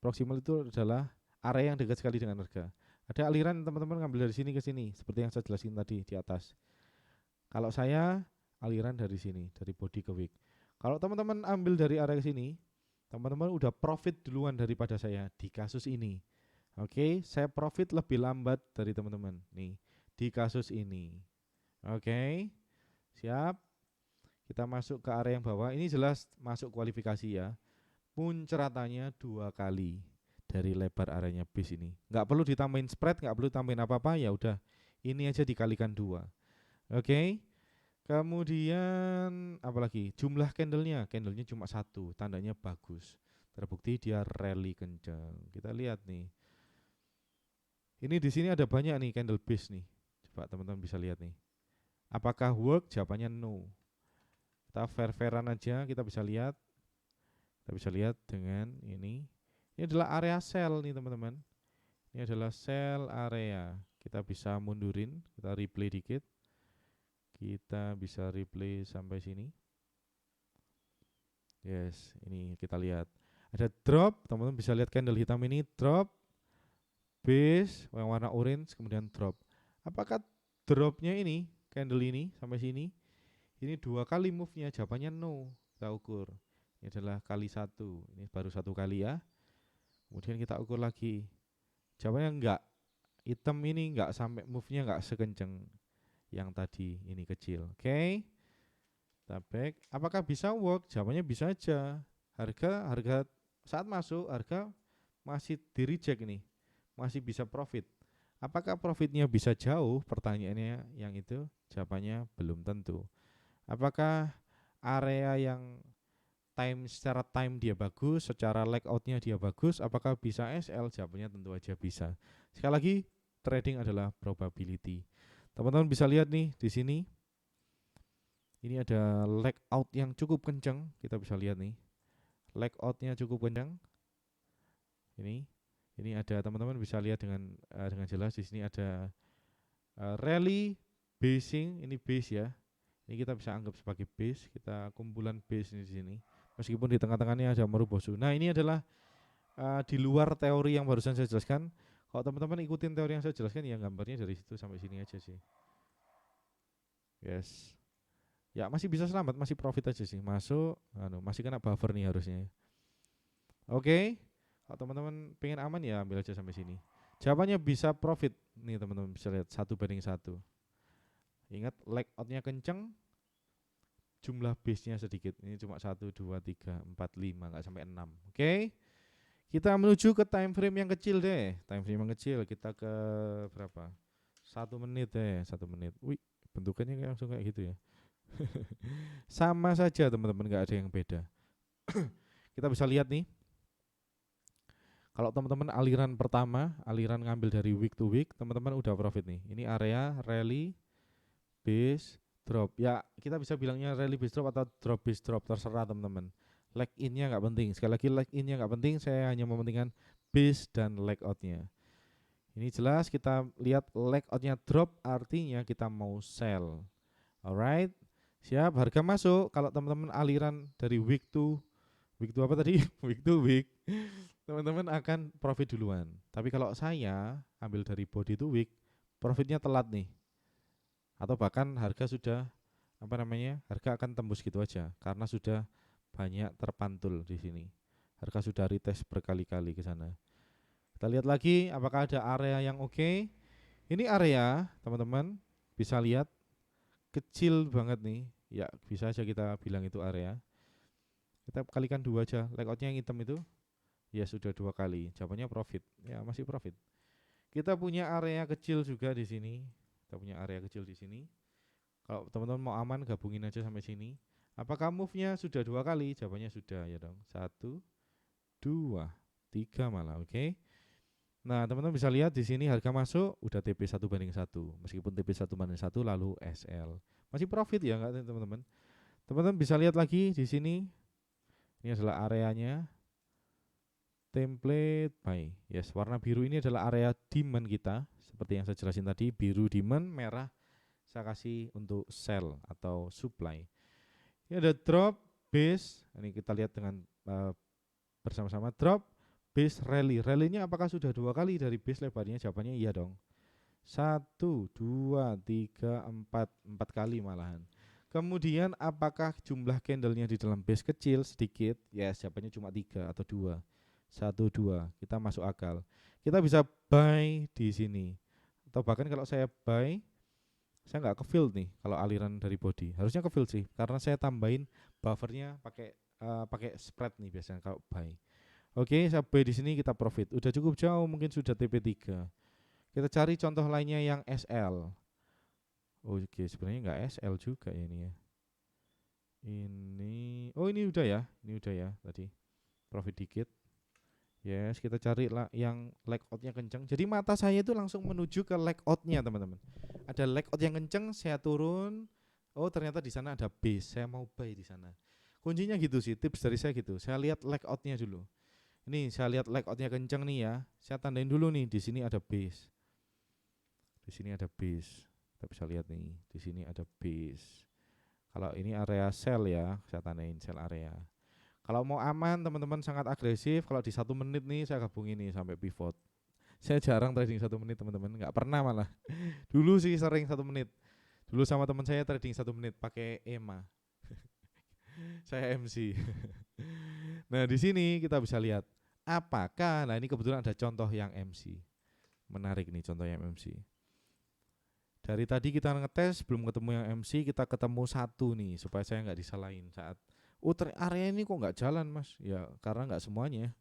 Proximal itu adalah area yang dekat sekali dengan harga. Ada aliran teman-teman ngambil dari sini ke sini, seperti yang saya jelasin tadi di atas. Kalau saya aliran dari sini, dari body ke wick. Kalau teman-teman ambil dari area ke sini, teman-teman udah profit duluan daripada saya di kasus ini. Oke, saya profit lebih lambat dari teman-teman nih di kasus ini. Oke, siap. Kita masuk ke area yang bawah. Ini jelas masuk kualifikasi ya. Muncratannya 2 kali dari lebar areanya base ini. Nggak perlu ditambahin spread, nggak perlu tambahin apa-apa, ya udah. Ini aja dikalikan 2. Oke. Kemudian apalagi jumlah candlenya cuma 1, tandanya bagus, terbukti dia rally kencang. Kita lihat nih Ini di sini ada banyak nih candle base nih. Coba teman-teman bisa lihat nih. Apakah work? Jawabannya no. Kita fair-fairan aja, kita bisa lihat. Kita bisa lihat dengan ini. Ini adalah area sell nih teman-teman. Ini adalah sell area. Kita bisa mundurin, kita replay dikit. Kita bisa replay sampai sini. Yes, ini kita lihat. Ada drop, teman-teman bisa lihat candle hitam ini drop, base yang warna orange, kemudian drop. Apakah dropnya ini, candle ini sampai sini, ini 2 kali move-nya? Jawabannya no. Kita ukur. Ini adalah kali 1. Ini baru 1 kali ya. Kemudian kita ukur lagi. Jawabannya enggak. Hitam ini enggak sampai move-nya enggak sekencang yang tadi ini kecil. Oke. Kita back. Apakah bisa work? Jawabannya bisa aja. Harga saat masuk harga masih di reject ini. Masih bisa profit. Apakah profitnya bisa jauh? Pertanyaannya yang itu. Jawabannya belum tentu. Apakah area yang secara time dia bagus, secara layoutnya dia bagus, apakah bisa SL? Jawabannya tentu aja bisa. Sekali lagi, trading adalah probability. Teman-teman bisa lihat nih di sini. Ini ada layout yang cukup kencang, kita bisa lihat nih. Layoutnya cukup kencang. Ini ada, teman-teman bisa lihat dengan jelas di sini ada rally basing, ini base ya. Ini kita bisa anggap sebagai base, kita kumpulan base ini di sini. Meskipun di tengah-tengahnya ada Marubozu. Nah, ini adalah di luar teori yang barusan saya jelaskan. Kalau teman-teman ikutin teori yang saya jelaskan, ya gambarnya dari situ sampai sini aja sih. Yes. Ya masih bisa selamat, masih profit aja sih. Masuk, masih kena buffer nih harusnya. Oke. Kalau teman-teman pengen aman ya ambil aja sampai sini. Jawabannya bisa profit. Nih teman-teman bisa lihat 1:1. Ingat layoutnya kenceng, jumlah base-nya sedikit. Ini cuma 1, 2, 3, 4, 5, nggak sampai 6. Oke. Kita menuju ke time frame yang kecil deh. Time frame yang kecil kita ke berapa? 1 menit deh, 1 menit. Wih, bentukannya kayak langsung kayak gitu ya. Sama saja teman-teman, nggak ada yang beda. Kita bisa lihat nih. Kalau teman-teman aliran pertama, aliran ngambil dari week to week, teman-teman udah profit nih. Ini area rally, base, drop. Ya, kita bisa bilangnya rally base drop atau drop base drop, terserah teman-teman. Leg in-nya nggak penting. Sekali lagi leg in-nya nggak penting, saya hanya mementingkan base dan leg out-nya. Ini jelas kita lihat leg out-nya drop, artinya kita mau sell. Alright, siap, harga masuk. Kalau teman-teman aliran dari week to apa tadi? Week to week, teman-teman akan profit duluan. Tapi kalau saya ambil dari body to week, profitnya telat nih. Atau bahkan harga sudah harga akan tembus gitu aja karena sudah banyak terpantul di sini. Harga sudah retest berkali-kali ke sana. Kita lihat lagi apakah ada area yang oke. Ini area, teman-teman bisa lihat kecil banget nih. Ya, bisa aja kita bilang itu area. Kita kalikan 2 aja. Layoutnya yang hitam itu ya sudah 2 kali. Jawabannya profit. Ya, masih profit. Kita punya area kecil juga di sini. Kita punya area kecil di sini. Kalau teman-teman mau aman, gabungin aja sampai sini. Apakah move-nya sudah 2 kali? Jawabannya sudah ya dong. 1, 2, 3 malah. Oke. Nah, teman-teman bisa lihat di sini harga masuk udah TP 1:1. Meskipun TP 1:1 lalu SL. Masih profit ya enggak teman-teman? Teman-teman bisa lihat lagi di sini. Ini adalah areanya. Template buy. Yes, warna biru ini adalah area demand kita. Seperti yang saya jelasin tadi, biru demand, merah saya kasih untuk sell atau supply. Ini ada drop, base. Ini kita lihat dengan bersama-sama drop, base, rally. Rally-nya apakah sudah 2 kali dari base lebarnya? Jawabannya iya dong. 1, 2, 3, 4 kali malahan. Kemudian apakah jumlah candlenya di dalam base kecil sedikit? Yes, jawabannya cuma 3 atau 2. 1, 2, kita masuk akal. Kita bisa buy di sini. Atau bahkan kalau saya buy, saya nggak ke fill nih kalau aliran dari body. Harusnya ke fill sih, karena saya tambahin buffernya pakai spread nih biasanya kalau buy. Oke, saya buy di sini kita profit. Udah cukup jauh, mungkin sudah TP3. Kita cari contoh lainnya yang SL. Oke, sebenarnya nggak SL juga ya ini ya. Ini udah ya tadi. Profit dikit. Yes, kita cari lah yang leg outnya kenceng. Jadi mata saya itu langsung menuju ke leg outnya teman-teman. Ada leg out yang kenceng, saya turun. Oh ternyata di sana ada base. Saya mau buy di sana. Kuncinya gitu sih, tips dari saya gitu. Saya lihat leg outnya dulu. Ini saya lihat leg outnya kenceng nih ya. Saya tandain dulu nih. Di sini ada base. Di sini ada base. Kita bisa lihat nih. Di sini ada base. Kalau ini area sell ya, saya tandain sell area. Kalau mau aman teman-teman sangat agresif. Kalau di 1 menit nih saya gabungin nih sampai pivot. Saya jarang trading 1 menit teman-teman, nggak pernah malah. Dulu sih sering 1 menit. Dulu sama teman saya trading 1 menit pakai EMA. Saya MC. Nah di sini kita bisa lihat apakah, nah ini kebetulan ada contoh yang MC. Menarik nih contoh yang MC. Dari tadi kita ngetes belum ketemu yang MC, kita ketemu satu nih supaya saya nggak disalahin saat area ini kok nggak jalan mas. Ya karena nggak semuanya.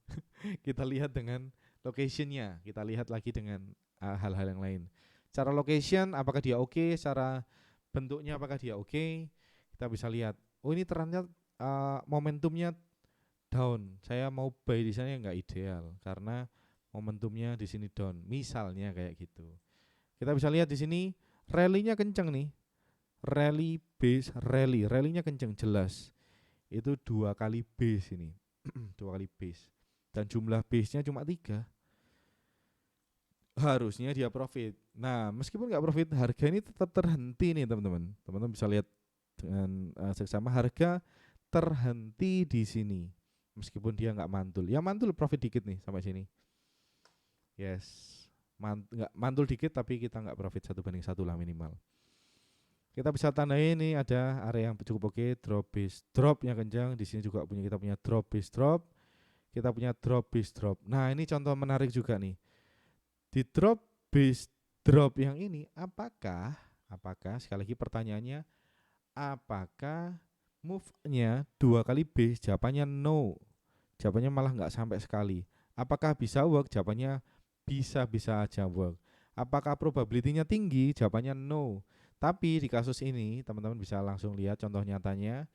Kita lihat dengan locationnya, kita lihat lagi dengan hal-hal yang lain. Secara location apakah dia oke, secara bentuknya apakah dia oke, kita bisa lihat. Oh ini ternyata momentumnya down. Saya mau buy di sana nggak ideal karena momentumnya di sini down. Misalnya kayak gitu. Kita bisa lihat di sini rally-nya kenceng nih. Rally base rally, rally-nya kenceng jelas. Itu 2 kali base ini. 2 kali base. Dan jumlah base-nya cuma 3. Harusnya dia profit. Nah, meskipun nggak profit, harga ini tetap terhenti nih teman-teman. Teman-teman bisa lihat dengan seksama harga terhenti di sini. Meskipun dia nggak mantul, ya mantul profit dikit nih sampai sini. Yes, nggak mantul dikit tapi kita nggak profit 1/1 lah minimal. Kita bisa tandai ini ada area yang cukup oke, drop base drop yang kencang. Di sini juga kita punya drop base drop. Kita punya drop base drop. Nah, ini contoh menarik juga nih. Di drop base drop yang ini apakah sekali lagi pertanyaannya, apakah move-nya 2 kali base? Jawabannya no. Jawabannya malah nggak sampai sekali. Apakah bisa work? Jawabannya bisa aja work. Apakah probability-nya tinggi? Jawabannya no. Tapi di kasus ini teman-teman bisa langsung lihat contoh nyatanya.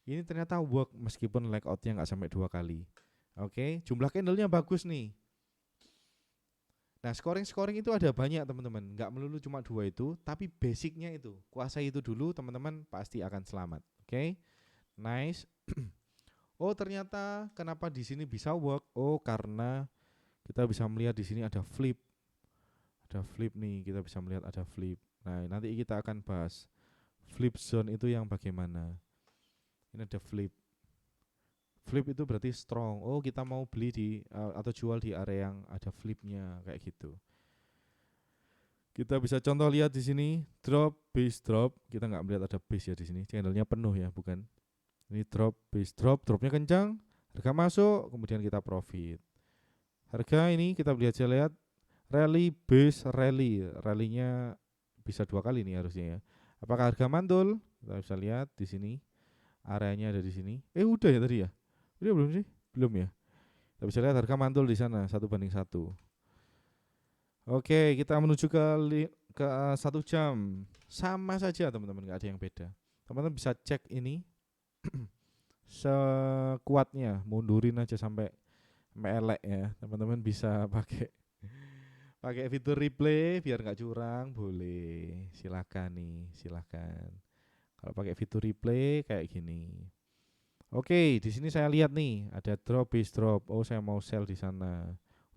Ini ternyata work meskipun leg out-nya nggak sampai 2 kali. Oke, jumlah candle-nya bagus nih. Nah, scoring itu ada banyak teman-teman, nggak melulu cuma 2 itu, tapi basicnya itu, kuasai itu dulu teman-teman pasti akan selamat. Oke, nice. Oh ternyata kenapa di sini bisa work? Oh karena kita bisa melihat di sini ada flip nih, kita bisa melihat ada flip. Nah nanti kita akan bahas flip zone itu yang bagaimana. Ini ada flip itu berarti strong. Oh kita mau beli di atau jual di area yang ada flipnya kayak gitu. Kita bisa contoh lihat di sini drop base drop. Kita nggak melihat ada base ya di sini. Channelnya penuh ya, bukan? Ini drop base drop, dropnya kencang, harga masuk, kemudian kita profit. Harga ini kita lihat rally base rally, rallynya bisa 2 kali nih harusnya ya. Apakah harga mantul? Kita bisa lihat di sini. Areanya ada di sini. Udah ya tadi ya? Udah belum sih? Belum ya. Kita bisa lihat harga mantul di sana 1/1. Oke, kita menuju ke 1 jam. Sama saja teman-teman, nggak ada yang beda. Teman-teman bisa cek ini sekuatnya, mundurin aja sampai elek ya. Teman-teman bisa pakai fitur replay biar nggak curang, boleh. Silakan nih, silakan. Kalau pakai fitur replay kayak gini. Oke, di sini saya lihat nih ada drop base drop. Oh, saya mau sell di sana.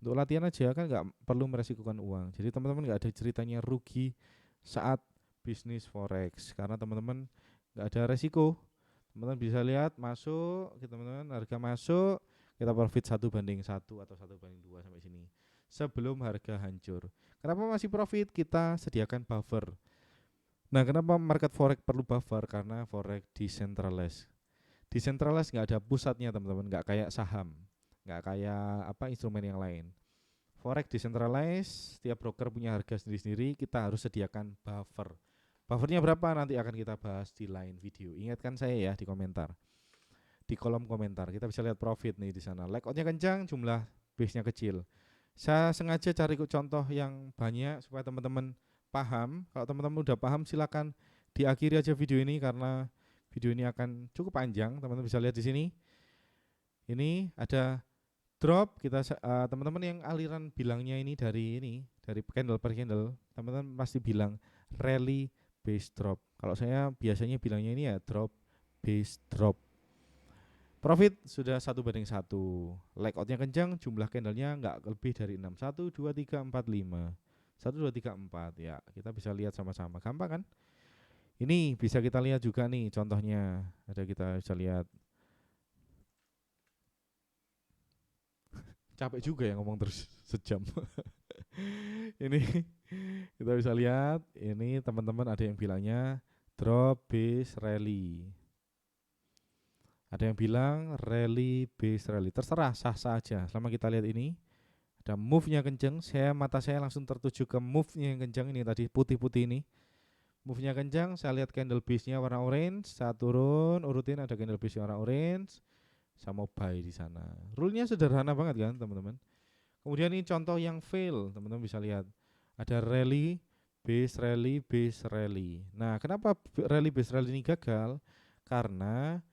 Untuk latihan aja kan nggak perlu meresikukan uang. Jadi teman-teman nggak ada ceritanya rugi saat bisnis forex karena teman-teman nggak ada resiko. Teman-teman bisa lihat masuk, teman-teman harga masuk, kita profit 1/1 atau 1/2 sampai sini. Sebelum harga hancur. Kenapa masih profit? Kita sediakan buffer. Nah, kenapa market forex perlu buffer? Karena forex decentralized. Decentralized nggak ada pusatnya teman-teman, nggak kayak saham, nggak kayak instrumen yang lain. Forex decentralized, setiap broker punya harga sendiri-sendiri, kita harus sediakan buffer. Buffernya berapa nanti akan kita bahas di lain video. Ingatkan saya ya di komentar. Di kolom komentar kita bisa lihat profit nih di sana. Leg out-nya kencang, jumlah base-nya kecil. Saya sengaja cari contoh yang banyak supaya teman-teman paham. Kalau teman-teman udah paham silakan diakhiri aja video ini karena video ini akan cukup panjang. Teman-teman bisa lihat di sini. Ini ada drop kita teman-teman yang aliran bilangnya ini dari candle per candle, teman-teman pasti bilang rally base drop. Kalau saya biasanya bilangnya ini ya drop base drop. Profit sudah 1:1. Leg outnya kencang, jumlah candlenya nggak lebih dari 6. 1, 2, 3, 4, 5. 1, 2, 3, 4. Ya, kita bisa lihat sama-sama. Gampang kan? Ini bisa kita lihat juga nih contohnya. Ada kita bisa lihat. Capek juga ya ngomong terus sejam. Ini kita bisa lihat. Ini teman-teman ada yang bilangnya drop base rally. Ada yang bilang rally base rally. Terserah, sah-sah aja. Selama kita lihat ini ada move-nya kenceng, mata saya langsung tertuju ke move-nya yang kenceng ini tadi putih-putih ini. Move-nya kencang, saya lihat candle base-nya warna orange, saya turun, urutin ada candle base warna orange, saya mau buy di sana. Rule-nya sederhana banget kan, teman-teman. Kemudian ini contoh yang fail, teman-teman bisa lihat. Ada rally, base rally, base rally. Nah, kenapa rally base rally ini gagal? Karena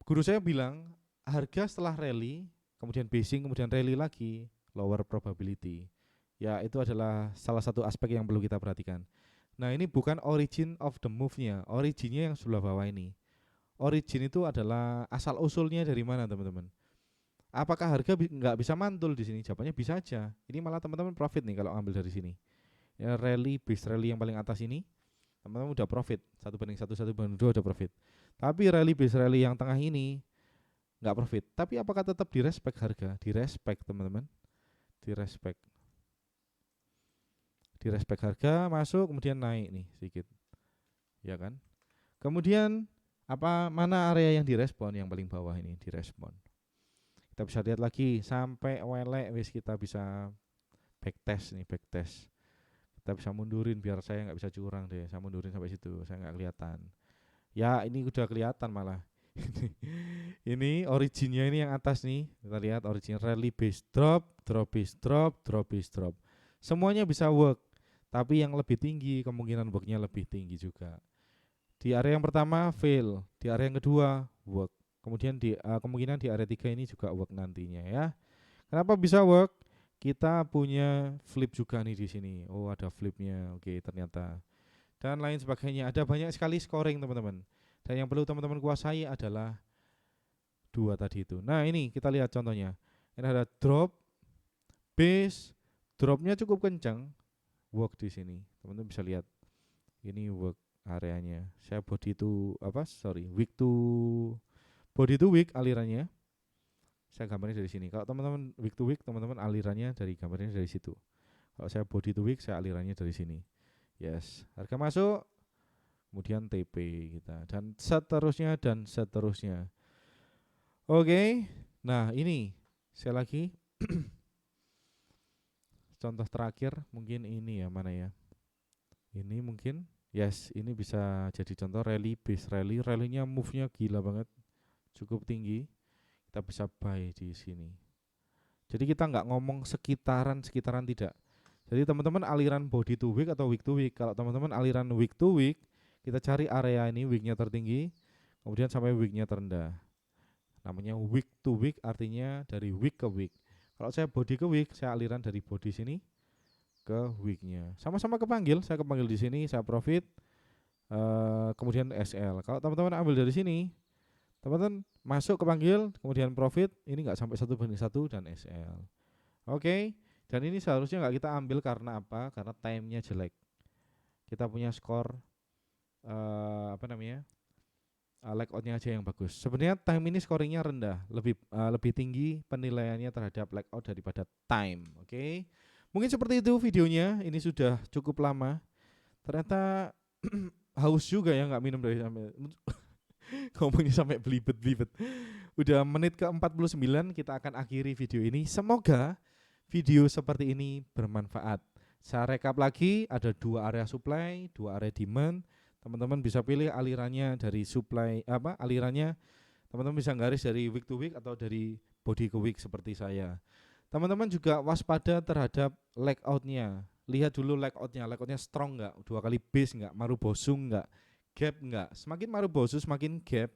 guru saya bilang harga setelah rally, kemudian basing, kemudian rally lagi, lower probability. Ya, itu adalah salah satu aspek yang perlu kita perhatikan. Nah, ini bukan origin of the move-nya, originnya yang sebelah bawah ini. Origin itu adalah asal usulnya dari mana, teman-teman? Apakah harga nggak bisa mantul di sini? Jawabannya bisa aja. Ini malah teman-teman profit nih kalau ambil dari sini. Ya, rally base rally yang paling atas ini, teman-teman udah profit. 1:1, 1:2 udah profit. Tapi rally base rally yang tengah ini nggak profit. Tapi apakah tetap direspek harga? Direspek, teman-teman. Direspek. Direspek harga masuk kemudian naik nih sedikit. Ya kan? Kemudian mana area yang direspon? Yang paling bawah ini direspon. Kita bisa lihat lagi sampai welek wis kita bisa backtest nih, backtest. Kita bisa mundurin biar saya nggak bisa curang deh. Saya mundurin sampai situ, saya nggak kelihatan. Ya ini udah kelihatan malah. Ini originnya ini yang atas nih. Kita lihat origin rally base drop, drop base drop, drop base drop. Semuanya bisa work, tapi yang lebih tinggi kemungkinan worknya lebih tinggi juga. Di area yang pertama fail, di area yang kedua work. Kemudian di kemungkinan di area 3 ini juga work nantinya ya. Kenapa bisa work? Kita punya flip juga nih di sini. Oh, ada flipnya. Oke, ternyata. Dan lain sebagainya. Ada banyak sekali scoring, teman-teman. Dan yang perlu teman-teman kuasai adalah dua tadi itu. Nah, ini kita lihat contohnya. Ini ada drop, base, dropnya cukup kencang. Work di sini. Teman-teman bisa lihat. Ini work areanya. Saya body to week to body to week alirannya. Saya gambarnya dari sini. Kalau teman-teman week to week, teman-teman alirannya dari gambarnya dari situ. Kalau saya body to week, saya alirannya dari sini. Yes, harga masuk, kemudian TP kita dan seterusnya dan seterusnya. Oke, nah ini saya lagi contoh terakhir mungkin ini ya mana ya? Ini mungkin yes, ini bisa jadi contoh rally base rally. Rallynya move-nya gila banget, cukup tinggi. Kita bisa buy di sini. Jadi kita nggak ngomong sekitaran tidak. Jadi teman-teman aliran body to week atau week to week. Kalau teman-teman aliran week to week, kita cari area ini weeknya tertinggi, kemudian sampai weeknya terendah. Namanya week to week artinya dari week ke week. Kalau saya body ke week, saya aliran dari body sini ke weeknya. Sama-sama kepanggil, saya kepanggil di sini, saya profit, kemudian SL. Kalau teman-teman ambil dari sini, teman-teman masuk kepanggil, kemudian profit, ini nggak sampai 1:1 dan SL. Oke. Dan ini seharusnya nggak kita ambil karena apa? Karena time-nya jelek. Kita punya skor leg out-nya aja yang bagus. Sebenarnya time ini scoringnya rendah, lebih tinggi penilaiannya terhadap leg out daripada time. Oke. Mungkin seperti itu videonya. Ini sudah cukup lama. Ternyata haus juga ya nggak minum dari sampai ngomongnya sampai belibet. Udah menit ke 49 kita akan akhiri video ini. Semoga video seperti ini bermanfaat. Saya rekap lagi, ada 2 area supply, 2 area demand. Teman-teman bisa pilih alirannya dari supply alirannya. Teman-teman bisa garis dari week to week atau dari body ke week seperti saya. Teman-teman juga waspada terhadap leg out-nya. Lihat dulu leg out-nya strong enggak? 2 kali base enggak? Marubosu enggak? Gap enggak? Semakin marubosu, semakin gap,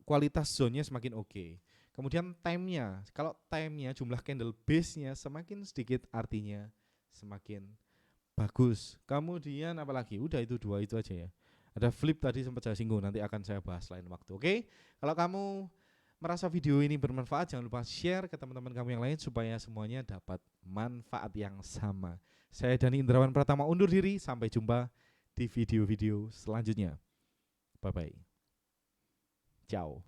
kualitas zone-nya semakin oke. Kemudian time-nya, kalau time-nya jumlah candle base-nya semakin sedikit artinya semakin bagus. Kemudian apalagi? Udah itu dua itu aja ya. Ada flip tadi sempat saya singgung, nanti akan saya bahas lain waktu. Oke? Kalau kamu merasa video ini bermanfaat, jangan lupa share ke teman-teman kamu yang lain supaya semuanya dapat manfaat yang sama. Saya Dani Indrawan Pratama undur diri, sampai jumpa di video-video selanjutnya. Bye bye. Ciao.